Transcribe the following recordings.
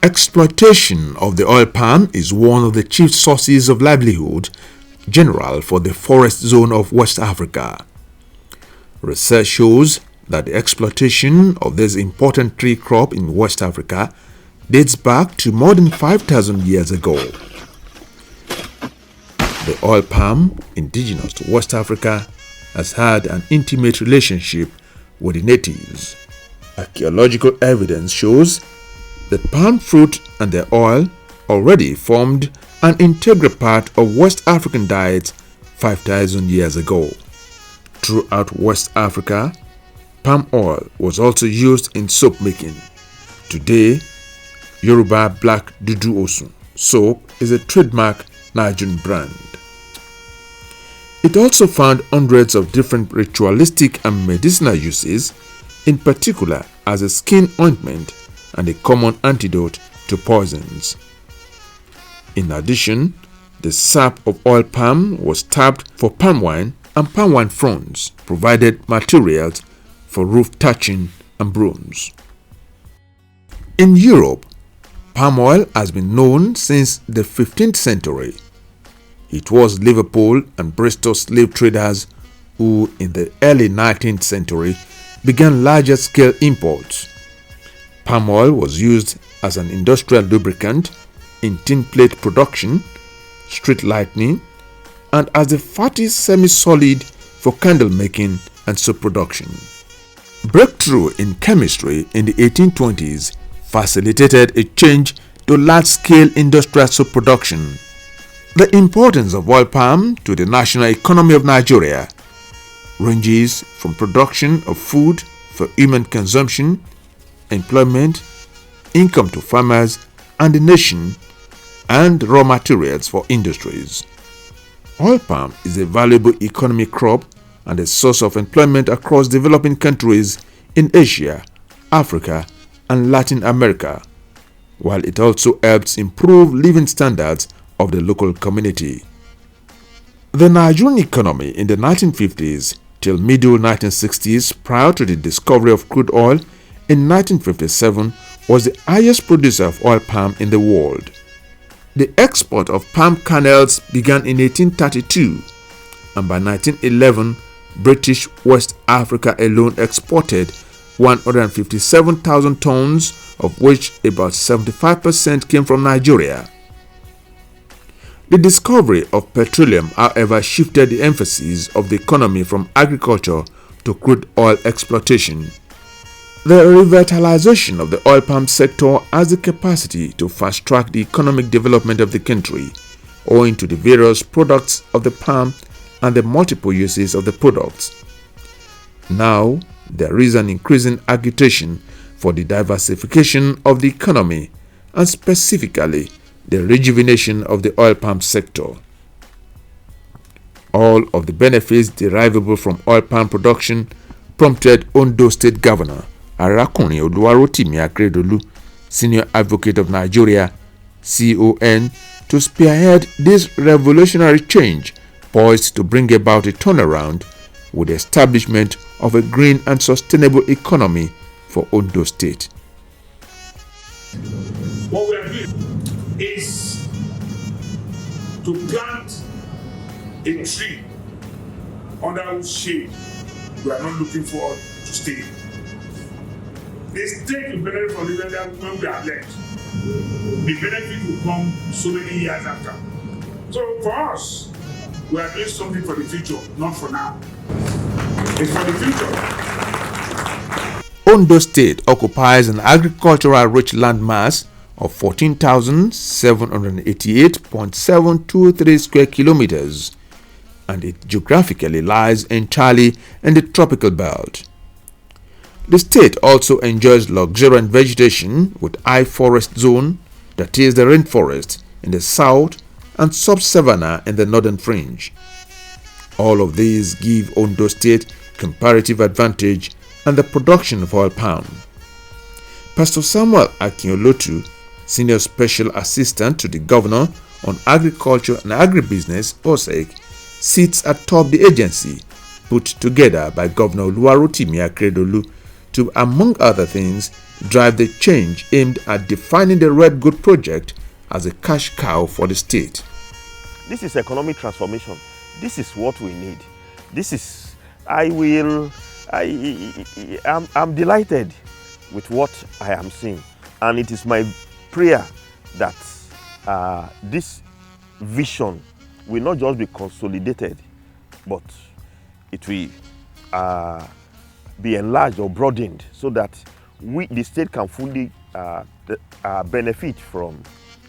Exploitation of the oil palm is one of the chief sources of livelihood general for the forest zone of West Africa. Research shows that the exploitation of this important tree crop in West Africa dates back to more than 5,000 years ago. The oil palm, indigenous to West Africa, has had an intimate relationship with the natives. Archaeological evidence shows that palm fruit and their oil already formed an integral part of West African diet 5,000 years ago. Throughout West Africa, palm oil was also used in soap making. Today, Yoruba Black Dudu Osun soap is a trademark Nigerian brand. It also found hundreds of different ritualistic and medicinal uses, in particular as a skin ointment and a common antidote to poisons. In addition, the sap of oil palm was tapped for palm wine, and palm wine fronds provided materials for roof thatching and brooms. In Europe, palm oil has been known since the 15th century. It was Liverpool and Bristol slave traders who, in the early 19th century, began larger-scale imports. Palm oil was used as an industrial lubricant in tin plate production, street lighting, and as a fatty semi-solid for candle making and soap production. Breakthrough in chemistry in the 1820s facilitated a change to large-scale industrial soap production. The importance of oil palm to the national economy of Nigeria ranges from production of food for human consumption, employment, income to farmers and the nation, and raw materials for industries. Oil palm is a valuable economic crop and a source of employment across developing countries in Asia, Africa, and Latin America, while it also helps improve living standards of the local community. The Nigerian economy in the 1950s till middle 1960s, prior to the discovery of crude oil in 1957, was the highest producer of oil palm in the world. The export of palm kernels began in 1832, and by 1911, British West Africa alone exported 157,000 tons, of which about 75% came from Nigeria. The discovery of petroleum, however, shifted the emphasis of the economy from agriculture to crude oil exploitation. The revitalization of the oil palm sector has the capacity to fast-track the economic development of the country, owing to the various products of the palm and the multiple uses of the products. Now, there is an increasing agitation for the diversification of the economy and specifically the rejuvenation of the oil palm sector. All of the benefits derivable from oil palm production prompted Ondo State Governor Arakunrin Akeredolu, Senior Advocate of Nigeria, CON, to spearhead this revolutionary change poised to bring about a turnaround with the establishment of a green and sustainable economy for Ondo State. What we are doing is to plant a tree under whose shade we are not looking forward to stay. The state will benefit from the weather when we are left. The benefit will come so many years after. So for us, we are doing something for the future, not for now. It's for the future. Ondo State occupies an agricultural rich landmass of 14,788.723 square kilometers, and it geographically lies entirely in the tropical belt. The state also enjoys luxuriant vegetation with high forest zone, that is the rainforest, in the south and sub-savanna in the northern fringe. All of these give Ondo State comparative advantage and the production of oil palm. Pastor Samuel Olotu, Senior Special Assistant to the Governor on Agriculture and Agribusiness, OSEC, sits atop the agency put together by Governor Akeredolu to, among other things, drive the change aimed at defining the Red Goat project as a cash cow for the state. This is economic transformation. This is what we need. This is, I'm delighted with what I am seeing. And it is my prayer that this vision will not just be consolidated, but it will be enlarged or broadened so that the state can fully benefit from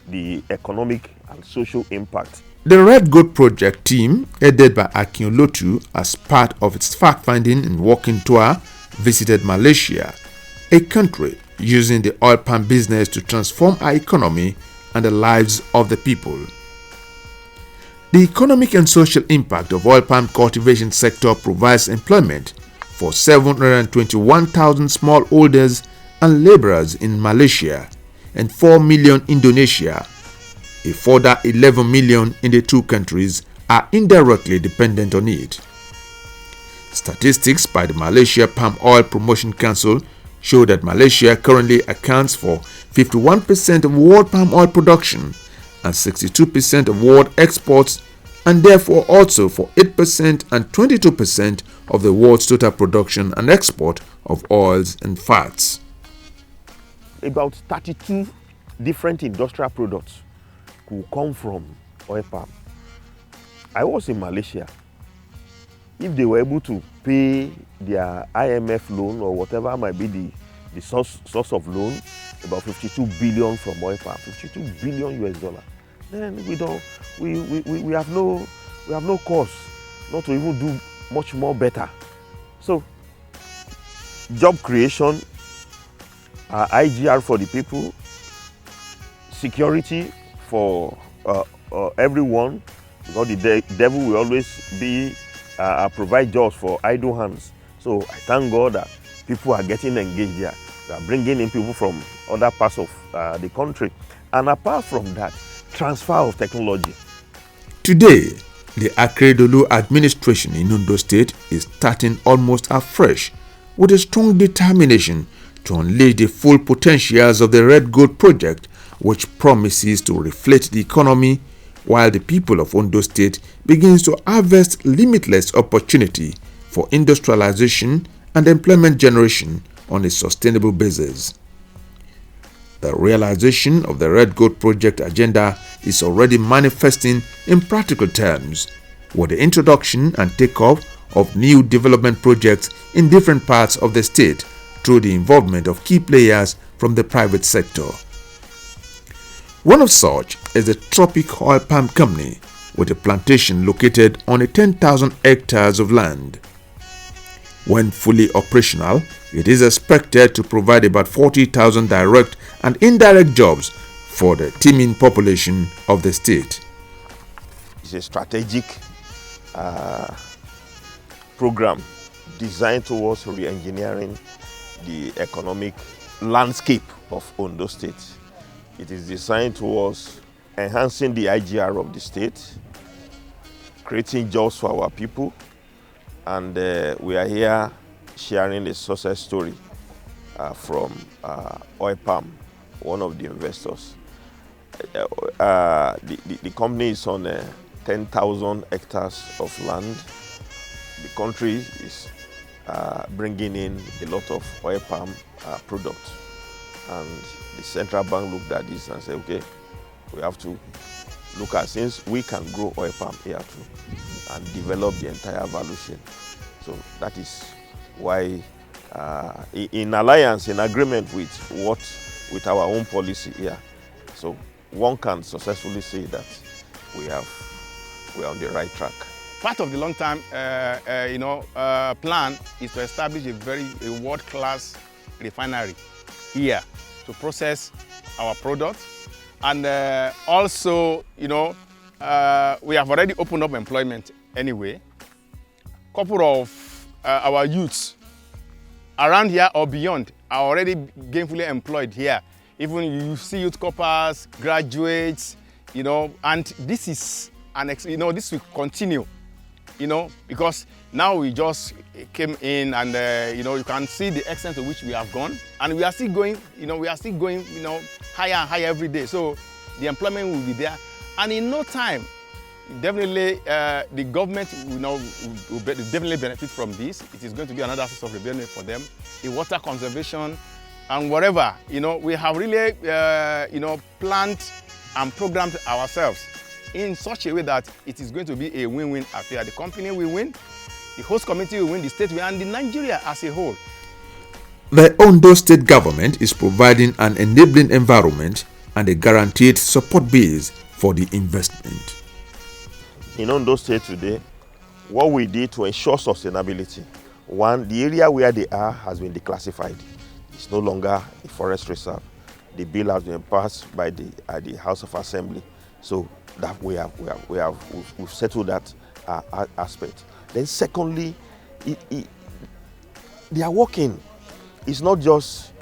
the economic and social impact. The Red Goat project team, headed by Olotu as part of its fact-finding and walking tour, visited Malaysia, a country using the oil palm business to transform our economy and the lives of the people. The economic and social impact of oil palm cultivation sector provides employment for 721,000 smallholders and laborers in Malaysia and 4 million in Indonesia. A further 11 million in the two countries are indirectly dependent on it. Statistics by the Malaysia Palm Oil Promotion Council show that Malaysia currently accounts for 51% of world palm oil production and 62% of world exports, and therefore also for 8% and 22% of the world's total production and export of oils and fats. About 32 different industrial products could come from oil palm. I was in Malaysia. If they were able to pay their IMF loan or whatever might be the source of loan, about 52 billion from oil palm, 52 billion US dollar, then we have no cause not to even do much more better. So job creation, IGR for the people, security for everyone, because the devil will always be provide jobs for idle hands. So I thank God that people are getting engaged there. They are bringing in people from other parts of the country. And apart from that, transfer of technology. Today, the Akeredolu administration in Ondo State is starting almost afresh with a strong determination to unleash the full potentials of the Red Goat project, which promises to reflate the economy while the people of Ondo State begins to harvest limitless opportunity for industrialization and employment generation on a sustainable basis. The realization of the Red Goat project agenda is already manifesting in practical terms with the introduction and takeoff of new development projects in different parts of the state through the involvement of key players from the private sector. One of such is the Tropic Oil Palm Company, with a plantation located on 10,000 hectares of land. When fully operational, it is expected to provide about 40,000 direct and indirect jobs for the teeming population of the state. It's a strategic program designed towards re-engineering the economic landscape of Ondo State. It is designed towards enhancing the IGR of the state, creating jobs for our people, and we are here sharing a success story from oil palm, one of the investors. The company is on 10,000 hectares of land. The country is bringing in a lot of oil palm products, and the central bank looked at this and said, okay, we have to look at, since we can grow oil palm here too and develop the entire value chain. So that is why in alliance, in agreement with our own policy here, so one can successfully say that we are on the right track. Part of the long-term plan is to establish a world-class refinery here to process our products, and also, we have already opened up employment anyway. A couple of our youths around here or beyond are already gainfully employed here. Even you see youth corpers, graduates, and this is this will continue. because now we just came in and, you can see the extent to which we have gone. And we are still going, higher and higher every day. So the employment will be there. And in no time, definitely the government will definitely benefit from this. It is going to be another source of revenue for them. The water conservation and whatever, we have really, planned and programmed ourselves in such a way that it is going to be a win-win affair. The company will win, the host community will win, the state will win, and the Nigeria as a whole. The Ondo State government is providing an enabling environment and a guaranteed support base for the investment. In Ondo State today, what we did to ensure sustainability, one, the area where they are has been declassified. It's no longer a forest reserve. The bill has been passed by the House of Assembly, so that we've settled that aspect. Then secondly, they are working. It's not just